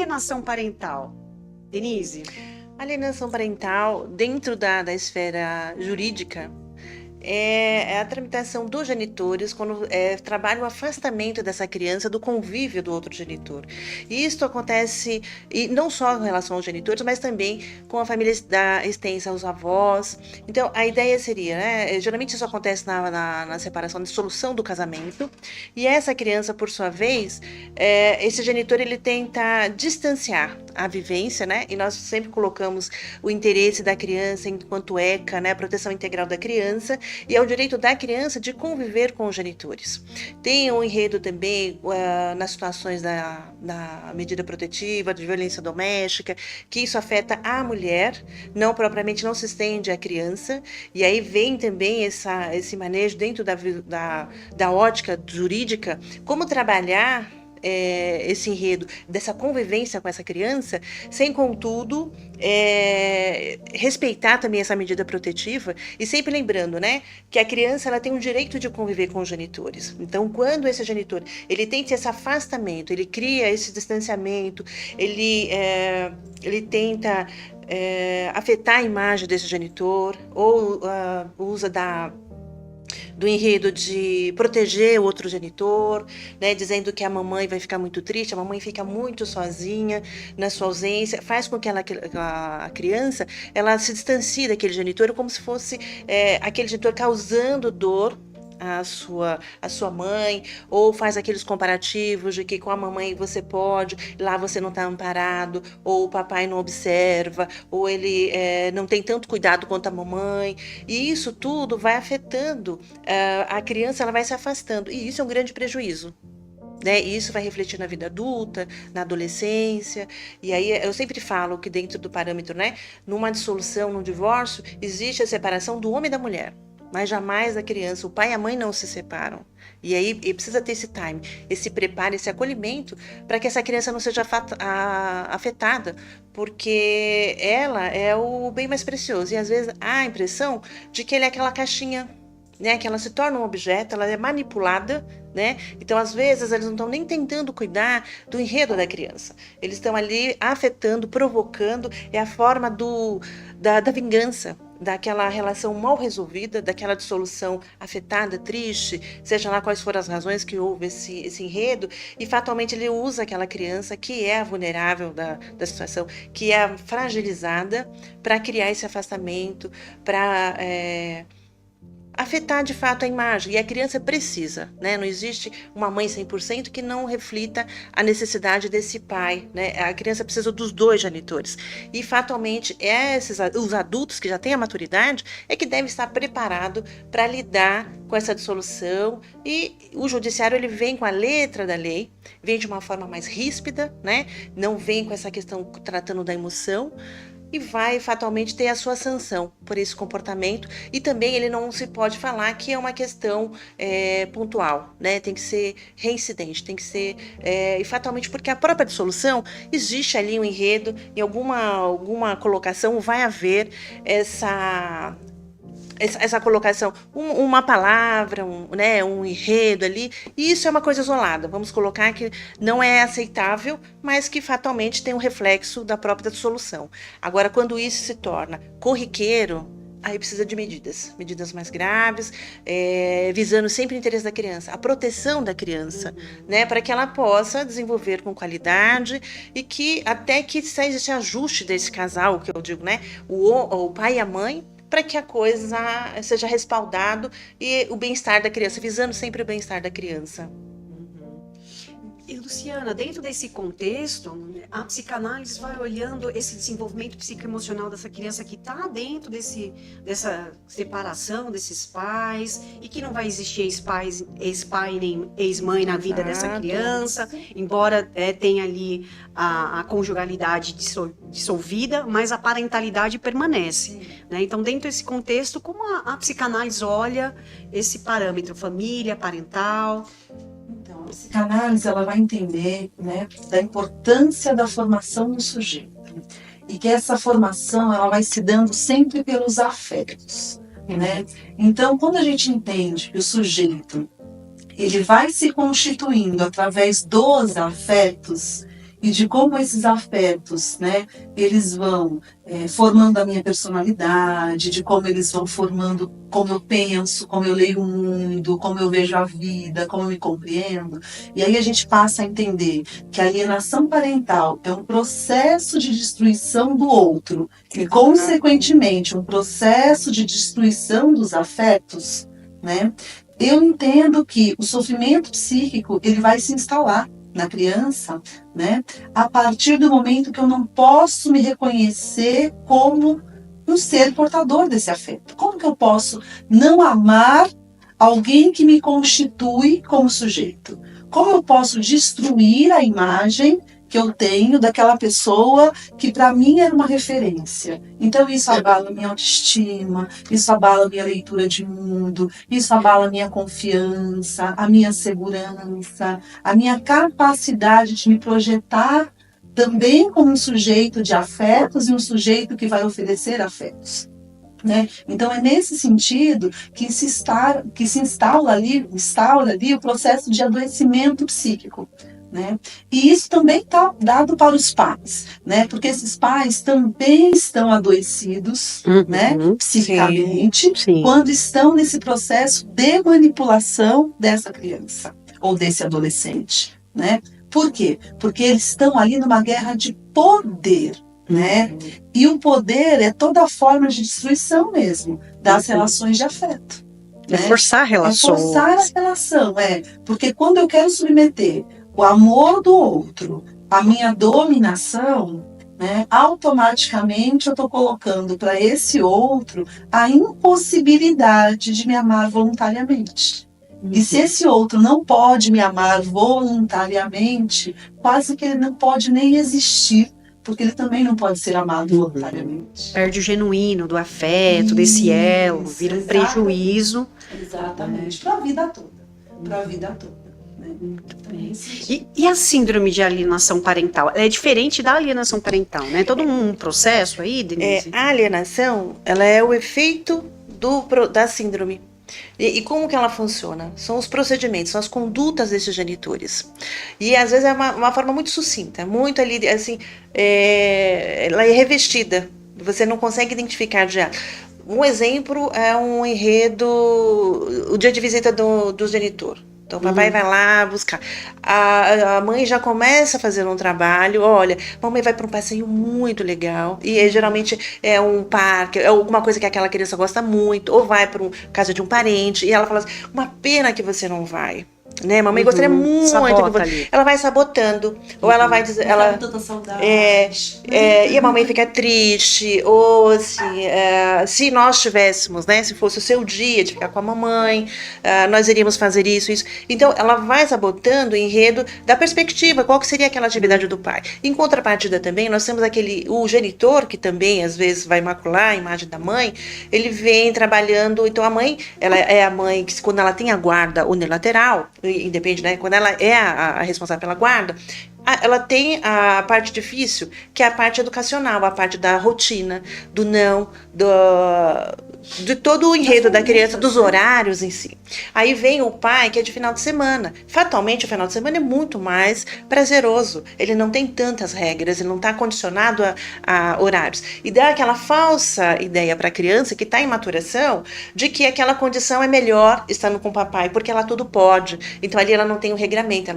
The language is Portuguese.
alienação parental? Denise? Alienação parental, dentro da esfera jurídica, é a tramitação dos genitores quando trabalha o afastamento dessa criança do convívio do outro genitor. E isso acontece e não só em relação aos genitores, mas também com a família extensa, os avós. Então, a ideia seria, né, geralmente isso acontece na separação, na dissolução do casamento, e essa criança, por sua vez, esse genitor ele tenta distanciar a vivência, né, e nós sempre colocamos o interesse da criança enquanto ECA, né, a proteção integral da criança, e é o direito da criança de conviver com os genitores. Tem um enredo também nas situações da medida protetiva, de violência doméstica, que isso afeta a mulher, não propriamente não se estende à criança, e aí vem também esse manejo dentro da ótica jurídica, como trabalhar esse enredo dessa convivência com essa criança, sem contudo respeitar também essa medida protetiva e sempre lembrando, né, que a criança ela tem um direito de conviver com os genitores. Então, quando esse genitor ele tem esse afastamento, ele cria esse distanciamento, ele tenta afetar a imagem desse genitor ou usa do enredo de proteger o outro genitor, né, dizendo que a mamãe vai ficar muito triste, a mamãe fica muito sozinha na sua ausência, faz com que a criança ela se distancie daquele genitor como se fosse aquele genitor causando dor à sua mãe, ou faz aqueles comparativos de que com a mamãe você pode, lá você não está amparado, ou o papai não observa, ou ele não tem tanto cuidado quanto a mamãe, e isso tudo vai afetando a criança, ela vai se afastando, e isso é um grande prejuízo. Né? E isso vai refletir na vida adulta, na adolescência, e aí eu sempre falo que dentro do parâmetro, né, numa dissolução, num divórcio, existe a separação do homem e da mulher, mas jamais da criança. O pai e a mãe não se separam. E aí precisa ter esse time, esse preparo, esse acolhimento para que essa criança não seja afetada, porque ela é o bem mais precioso. E às vezes há a impressão de que ele é aquela caixinha, né, que ela se torna um objeto, ela é manipulada, né? Então, às vezes, eles não estão nem tentando cuidar do enredo da criança. Eles estão ali afetando, provocando, é a forma da vingança, daquela relação mal resolvida, daquela dissolução afetada, triste, seja lá quais foram as razões que houve esse enredo, e fatalmente ele usa aquela criança que é a vulnerável da situação, que é a fragilizada, para criar esse afastamento, para afetar de fato a imagem, e a criança precisa, né? Não existe uma mãe 100% que não reflita a necessidade desse pai, né? A criança precisa dos dois genitores, e fatalmente os adultos que já têm a maturidade é que devem estar preparados para lidar com essa dissolução, e o judiciário ele vem com a letra da lei, vem de uma forma mais ríspida, né? Não vem com essa questão tratando da emoção, e vai fatalmente ter a sua sanção por esse comportamento, e também ele não se pode falar que é uma questão pontual, né? Tem que ser reincidente, tem que ser e fatalmente porque a própria dissolução existe ali um enredo, em alguma colocação vai haver essa colocação, uma palavra, né, um enredo ali, e isso é uma coisa isolada, vamos colocar que não é aceitável, mas que fatalmente tem um reflexo da própria dissolução. Agora, quando isso se torna corriqueiro, aí precisa de medidas mais graves, visando sempre o interesse da criança, a proteção da criança, né, para que ela possa desenvolver com qualidade, e que até que seja esse ajuste desse casal, que eu digo, né, o pai e a mãe, para que a coisa seja respaldado e o bem-estar da criança, visando sempre o bem-estar da criança. E, Luciana, dentro desse contexto, a psicanálise vai olhando esse desenvolvimento psicoemocional dessa criança que está dentro dessa separação desses pais, e que não vai existir ex-pai nem ex-mãe na vida dessa criança, embora tenha ali a conjugalidade dissolvida, mas a parentalidade permanece. Né? Então, dentro desse contexto, como a psicanálise olha esse parâmetro, família, parental? A psicanálise ela vai entender, né, da importância da formação no sujeito, e que essa formação ela vai se dando sempre pelos afetos, né? Então, quando a gente entende que o sujeito ele vai se constituindo através dos afetos, e de como esses afetos, né, eles vão formando a minha personalidade, de como eles vão formando como eu penso, como eu leio o mundo, como eu vejo a vida, como eu me compreendo. E aí a gente passa a entender que a alienação parental é um processo de destruição do outro e, consequentemente, um processo de destruição dos afetos, né? Eu entendo que o sofrimento psíquico ele vai se instalar na criança, né? A partir do momento que eu não posso me reconhecer como um ser portador desse afeto. Como que eu posso não amar alguém que me constitui como sujeito? Como eu posso destruir a imagem que eu tenho daquela pessoa que para mim era uma referência? Então isso abala minha autoestima, isso abala minha leitura de mundo, isso abala minha confiança, a minha segurança, a minha capacidade de me projetar também como um sujeito de afetos e um sujeito que vai oferecer afetos. Né? Então é nesse sentido que se instaura ali o processo de adoecimento psíquico. Né? E isso também está dado para os pais, né? Porque esses pais também estão adoecidos, né? Psiquicamente, sim. quando estão nesse processo de manipulação dessa criança ou desse adolescente. Né? Por quê? Porque eles estão ali numa guerra de poder. Né? E o poder é toda forma de destruição mesmo das relações de afeto. É forçar a relação. É forçar a relação, porque quando eu quero submeter o amor do outro à minha dominação, né, automaticamente eu estou colocando para esse outro a impossibilidade de me amar voluntariamente. E se esse outro não pode me amar voluntariamente, quase que ele não pode nem existir, porque ele também não pode ser amado voluntariamente. Perde o genuíno do afeto, desse elo, vira um prejuízo. Exatamente, para a vida toda. Para a vida toda. Muito bem. E a síndrome de alienação parental? Ela é diferente da alienação parental, né? Todo um processo aí, Denise? A alienação, ela é o efeito da síndrome. E como que ela funciona? São os procedimentos, são as condutas desses genitores. E às vezes é uma forma muito sucinta, muito ali, assim, ela é revestida. Você não consegue identificar já. Um exemplo é um enredo, o dia de visita do genitor. Então o papai vai lá buscar. A mãe já começa a fazer um trabalho. Olha, mamãe vai para um passeio muito legal. E geralmente é um parque, é alguma coisa que aquela criança gosta muito. Ou vai para casa de um parente. E ela fala assim, uma pena que você não vai. Né? Mamãe gostaria muito que ela vai sabotando, ou ela vai dizer, ela tanta saudade. E a mamãe fica triste, ou se nós tivéssemos, né, se fosse o seu dia de ficar com a mamãe, nós iríamos fazer isso. Então ela vai sabotando o enredo da perspectiva, qual que seria aquela atividade do pai. Em contrapartida também, nós temos o genitor, que também às vezes vai macular a imagem da mãe, ele vem trabalhando, então a mãe, ela é a mãe que quando ela tem a guarda unilateral, independe, né? Quando ela é a responsável pela guarda, ela tem a parte difícil, que é a parte educacional, a parte da rotina, do não, de todo o enredo da criança, dos horários em si. Aí vem o pai, que é de final de semana. Fatalmente, o final de semana é muito mais prazeroso. Ele não tem tantas regras, ele não está condicionado a horários. E dá aquela falsa ideia para a criança que está em maturação de que aquela condição é melhor estando com o papai, porque ela tudo pode. Então ali ela não tem o regramento, ela